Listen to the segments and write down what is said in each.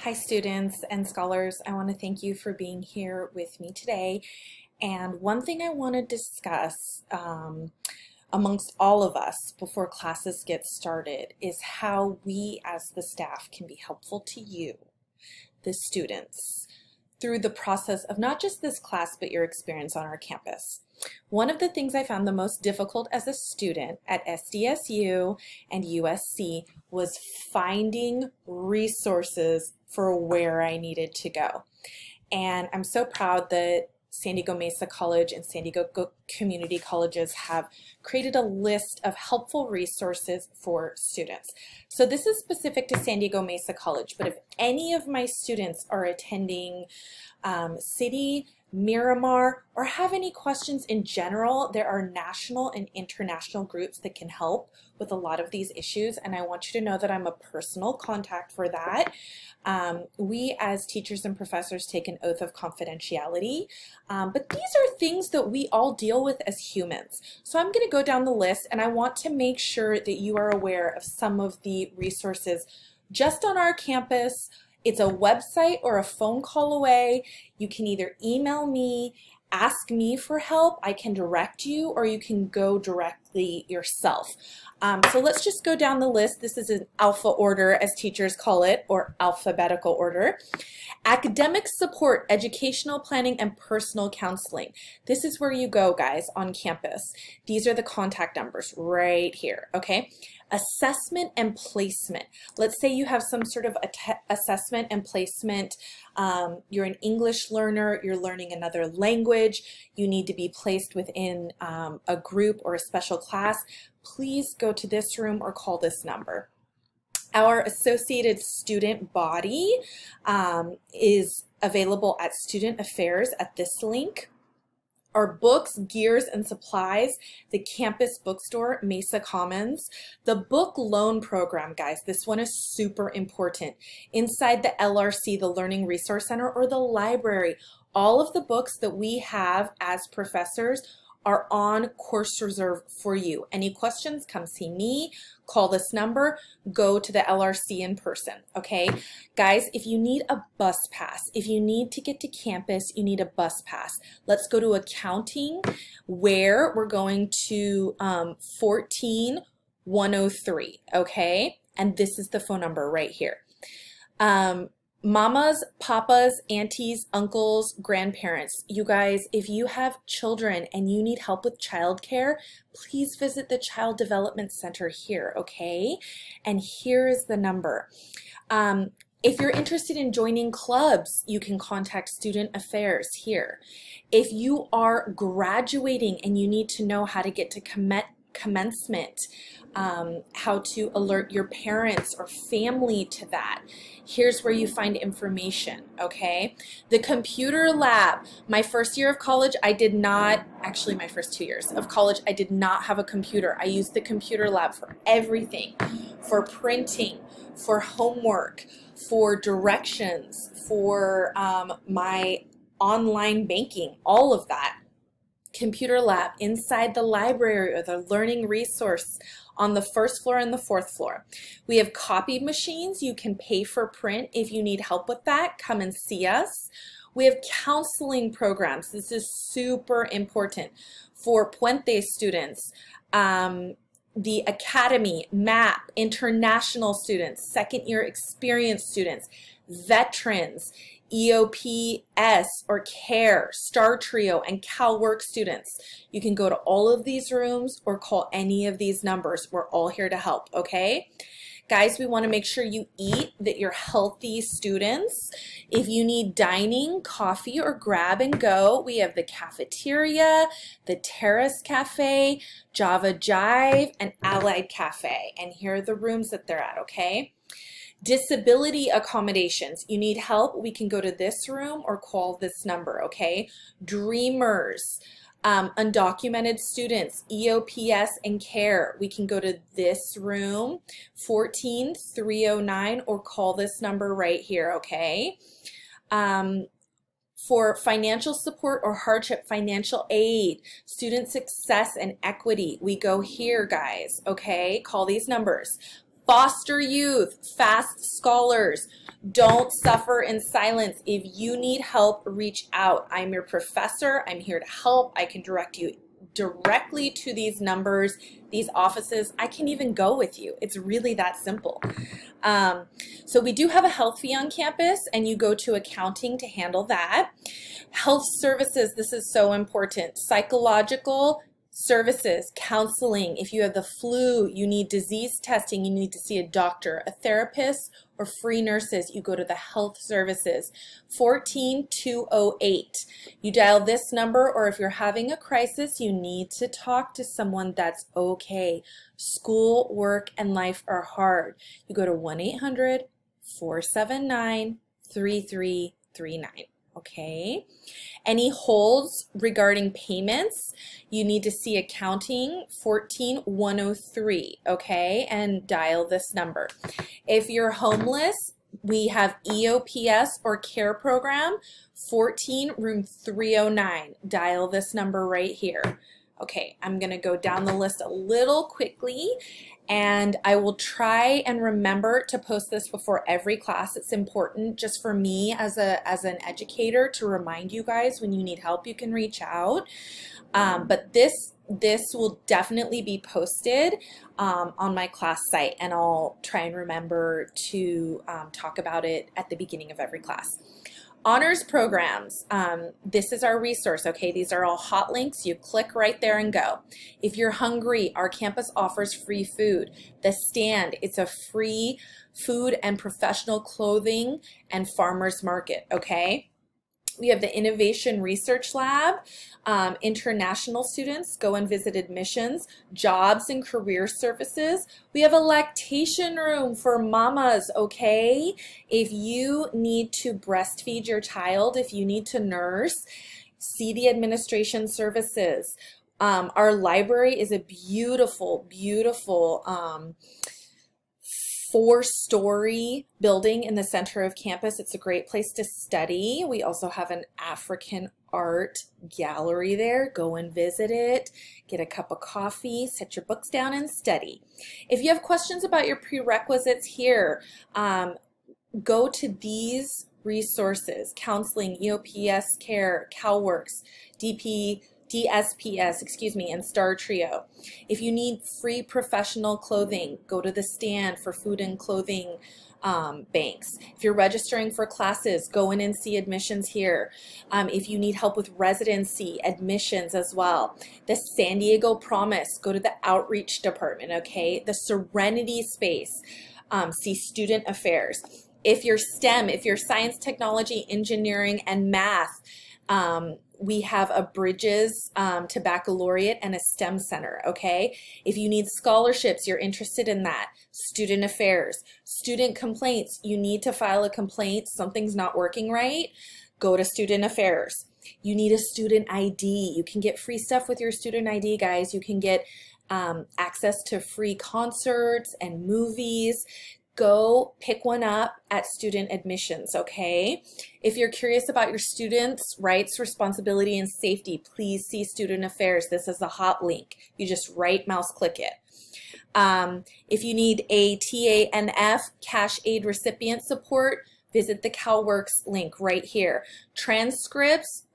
Hi students and scholars, I want to thank you for being here with me today. And one thing I want to discuss amongst all of us before classes get started is how we as the staff can be helpful to you, the students, through the process of not just this class but your experience on our campus. One of the things I found the most difficult as a student at SDSU and USC was finding resources for where I needed to go. And I'm so proud that San Diego Mesa College and San Diego Community Colleges have created a list of helpful resources for students. So this is specific to San Diego Mesa College, but if any of my students are attending City, Miramar, or have any questions in general, there are national and international groups that can help with a lot of these issues, and I want you to know that I'm a personal contact for that. We as teachers and professors take an oath of confidentiality, but these are things that we all deal with as humans. So I'm going to go down the list, and I want to make sure that you are aware of some of the resources just on our campus. It's a website or a phone call away. You can either email me, ask me for help, I can direct you, or you can go directly yourself. So let's just go down the list. This is an alpha order, as teachers call it, or alphabetical order. Academic support, educational planning, and personal counseling. This is where you go, guys, on campus. These are the contact numbers right here, okay? Assessment and placement. Let's say you have some sort of assessment and placement. You're an English learner, you're learning another language, you need to be placed within a group or a special class. Please go to this room or call this number. Our Associated Student Body is available at Student Affairs at this link. Our books, gears, and supplies, the campus bookstore, Mesa Commons. The book loan program, guys, this one is super important. Inside the LRC, the Learning Resource Center, or the library, all of the books that we have as professors are on course reserve for you. Any questions, come see me, call this number, go to the LRC in person, okay? Guys, if you need a bus pass, if you need to get to campus, you need a bus pass. Let's go to accounting, where we're going to 14103, okay? And this is the phone number right here. Mamas, papas, aunties, uncles, grandparents, you guys, if you have children and you need help with childcare, please visit the Child Development Center here, okay? And here is the number. If you're interested in joining clubs, you can contact Student Affairs here. If you are graduating and you need to know how to get to commencement, how to alert your parents or family to that, here's where you find information, okay? The computer lab. My first year of college, I did not, actually my first 2 years of college, I did not have a computer. I used the computer lab for everything, for printing, for homework, for directions, for my online banking, all of that. Computer lab inside the library or the learning resource on the first floor and the fourth floor. We have copy machines. You can pay for print. If you need help with that, come and see us. We have counseling programs. This is super important for Puente students, the Academy, MAP, international students, second year experience students, veterans, EOPS or CARE, Star Trio, and CalWORK students. You can go to all of these rooms or call any of these numbers. We're all here to help, okay? Guys, we want to make sure you eat, that you're healthy students. If you need dining, coffee, or grab and go, we have the cafeteria, the Terrace Cafe, Java Jive, and Allied Cafe. And here are the rooms that they're at, okay? Disability accommodations. You need help, we can go to this room or call this number, okay? Dreamers, undocumented students, EOPS and CARE. We can go to this room, 14309, or call this number right here, okay? For financial support or hardship, financial aid, student success and equity, we go here, guys, okay? Call these numbers. Foster youth, fast scholars, Don't suffer in silence. If you need help, reach out. I'm your professor. I'm here to help. I can direct you directly to these numbers, these offices. I can even go with you. It's really that simple. So we do have a health fee on campus, and you go to accounting to handle that. Health services, this is so important. Psychological services, counseling. If you have the flu, you need disease testing, you need to see a doctor, a therapist, or free nurses, you go to the health services. 14208. You dial this number, or if you're having a crisis, you need to talk to someone that's okay. School, work, and life are hard. You go to 1-800-479-3339. Okay. Any holds regarding payments, you need to see accounting 14103, okay, and dial this number. If you're homeless, we have EOPS or care program 14 room 309. Dial this number right here. Okay, I'm going to go down the list a little quickly, and I will try and remember to post this before every class. It's important just for me as an educator to remind you guys when you need help, you can reach out. But this will definitely be posted on my class site, and I'll try and remember to talk about it at the beginning of every class. Honors programs, this is our resource, okay? These are all hot links. You click right there and go. If you're hungry, our campus offers free food. The Stand, it's a free food and professional clothing and farmers market, okay? We have the Innovation Research Lab. International students go and visit admissions, jobs and career services. We have a lactation room for mamas, okay? If you need to breastfeed your child, if you need to nurse, see the administration services. Our library is a beautiful, beautiful 4-story building in the center of campus. It's a great place to study. We also have an African art gallery there. Go and visit it, get a cup of coffee, set your books down and study. If you have questions about your prerequisites here, go to these resources: counseling, EOPS care, CalWORKS, DSPS, and Star Trio. If you need free professional clothing, go to the Stand for food and clothing banks. If you're registering for classes, go in and see admissions here. If you need help with residency, admissions as well. The San Diego Promise, go to the outreach department, okay? The Serenity Space, see student affairs. If you're STEM, if you're science, technology, engineering, and math, we have a Bridges to Baccalaureate and a STEM center, okay? If you need scholarships, you're interested in that. Student affairs, student complaints, you need to file a complaint, something's not working right, go to student affairs. You need a student ID. You can get free stuff with your student ID, guys. You can get access to free concerts and movies. Go pick one up at student admissions, okay? If you're curious about your students' rights, responsibility, and safety, please see Student Affairs. This is a hot link. You just right mouse click it. If you need a TANF cash aid recipient support, visit the CalWORKS link right here. Transcripts,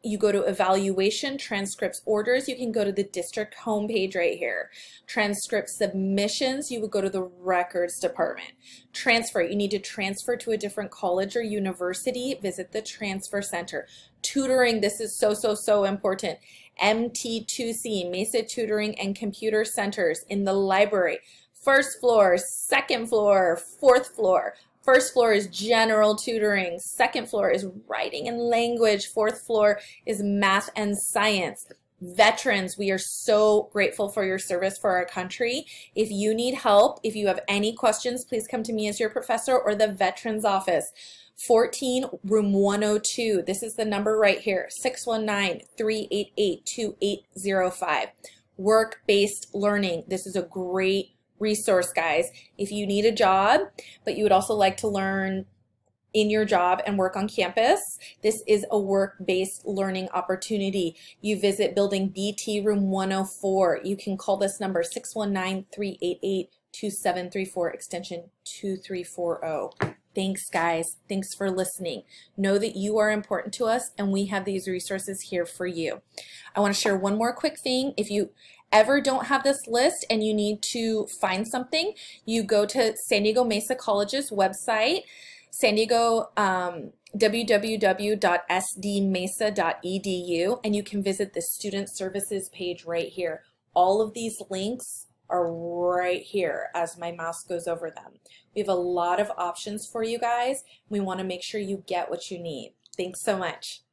you go to evaluation, transcripts orders, you can go to the district homepage right here. Transcript submissions, you would go to the records department. Transfer, you need to transfer to a different college or university, visit the transfer center. Tutoring, this is so important. MT2C, Mesa Tutoring and Computer Centers in the library. First floor, second floor, fourth floor. First floor is general tutoring. Second floor is writing and language. Fourth floor is math and science. Veterans, we are so grateful for your service for our country. If you need help, if you have any questions, please come to me as your professor or the Veterans Office. 14, room 102. This is the number right here, 619-388-2805. Work-based learning. This is a great resource, guys. If you need a job, but you would also like to learn in your job and work on campus, this is a work-based learning opportunity. You visit building BT room 104. You can call this number 619-388-2734 extension 2340. Thanks, guys. Thanks for listening. Know that you are important to us, and we have these resources here for you. I want to share one more quick thing. If you ever don't have this list and you need to find something, you go to San Diego Mesa College's website, San Diego www.sdmesa.edu, and you can visit the Student Services page right here. All of these links are right here as my mouse goes over them. We have a lot of options for you guys. We want to make sure you get what you need. Thanks so much.